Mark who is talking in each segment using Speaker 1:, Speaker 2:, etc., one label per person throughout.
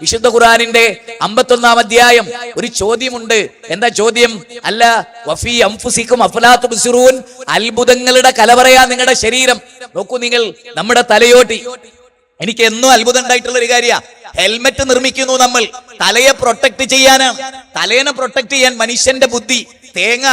Speaker 1: വിശുദ്ധ ഖുർആനിന്റെ 51-ാം അധ്യായം ഒരു ചോദ്യമുണ്ട്. എന്താ ചോദ്യം? അല്ല വഫീ അൻഫുസികും അഫലാ തുബ്സിറൂൻ, അത്ഭുതങ്ങളുടെ കലവറയാ നിങ്ങളുടെ ശരീരം. നോക്കൂ നിങ്ങൾ, നമ്മുടെ തലയോട്ടി. എനിക്ക് എന്നും അത്ഭുതം ഉണ്ടായിട്ടുള്ള ഒരു കാര്യ, ഹെൽമെറ്റ് നിർമ്മിക്കുന്നു നമ്മൾ തലയെ പ്രൊട്ടക്ട് ചെയ്യാനാണ്. തലേനെ പ്രൊട്ടക്ട് ചെയ്യാൻ മനുഷ്യന്റെ ബുദ്ധി, തേങ്ങ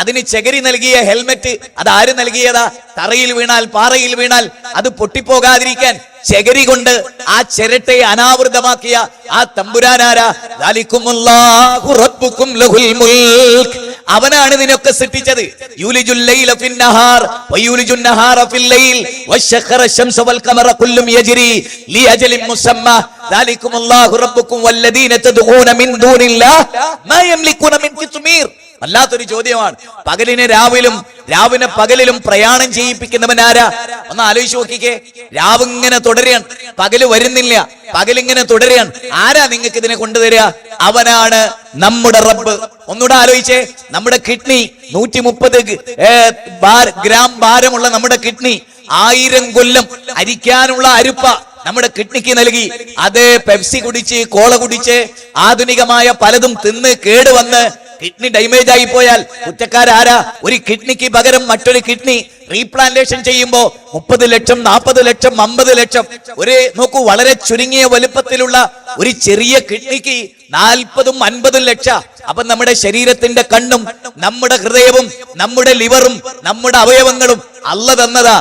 Speaker 1: അതിന് ചകിരി നൽകിയ ഹെൽമെറ്റ്, അത് ആര് നൽകിയതാ? തറയിൽ വീണാൽ പാറയിൽ വീണാൽ അത് പൊട്ടിപ്പോകാതിരിക്കാൻ ചകിരി കൊണ്ട് ആ ചിരട്ടയെ അനാവൃതമാക്കിയ ആ തമ്പുരാനാരാ? ദാലികുമുല്ലാഹു റബ്ബുക്കും ലഹുൽ മുൽക്ക്. അവനാണ് ഇതിനൊക്കെ സൃഷ്ടിച്ചത്. യൂലിജുൽ ലൈല ഫിൻ നഹാർ വയൂലിജുൻ നഹാറ ഫിൽ ലൈൽ വശഖറ ശംസ വൽ ഖമറ കുല്ലും യജ്രി ലിഅജലിൻ മുസമ്മാ ദാലികുമുല്ലാഹു റബ്ബുക്കും വല്ലദീന തദ്ഊന മിൻ ദൂനില്ലാഹ് മാ യംലികൂന മിൻ ഖിത്മീർ. വല്ലാത്തൊരു ചോദ്യമാണ്. പകലിനെ രാവിലും രാവിനെ പകലിലും പ്രയാണം ചെയ്യിപ്പിക്കുന്നവനാരാ? ഒന്ന് ആലോചിച്ച് നോക്കിക്കേ. രാവിങ്ങനെ തുടരുകയാണ്, പകല് വരുന്നില്ല, പകലിങ്ങനെ തുടരുകയാണ്. ആരാ നിങ്ങൾക്ക് ഇതിനെ കൊണ്ടുതരിക? അവനാണ് നമ്മുടെ റബ്ബ്. ഒന്നുകൂടെ ആലോചിച്ചേ. നമ്മുടെ കിഡ്നി 130 ഗ്രാം ഭാരമുള്ള നമ്മുടെ കിഡ്നി 1000 കൊല്ലം അരിക്കാനുള്ള അരിപ്പ നമ്മുടെ കിഡ്നിക്ക് നൽകി. അത് പെപ്സി കുടിച്ച്, കോള കുടിച്ച്, ആധുനികമായ പലതും തിന്ന് കേടുവന്ന് കിഡ്നി ഡാമേജ് ആയി പോയാൽ കുറ്റക്കാരാരാ? ഒരു കിഡ്നിക്ക് പകരം മറ്റൊരു കിഡ്നി റീപ്ലാന്റേഷൻ ചെയ്യുമ്പോ 30 ലക്ഷം, 40 ലക്ഷം, 50 ലക്ഷം. ഒരു നോക്കൂ, വളരെ ചുരുങ്ങിയ വലുപ്പത്തിലുള്ള ഒരു ചെറിയ കിഡ്നിക്ക് 40-50 ലക്ഷം. അപ്പൊ നമ്മുടെ ശരീരത്തിന്റെ കണ്ണും നമ്മുടെ ഹൃദയവും നമ്മുടെ ലിവറും നമ്മുടെ അവയവങ്ങളും അല്ലാഹ് തന്നതാ.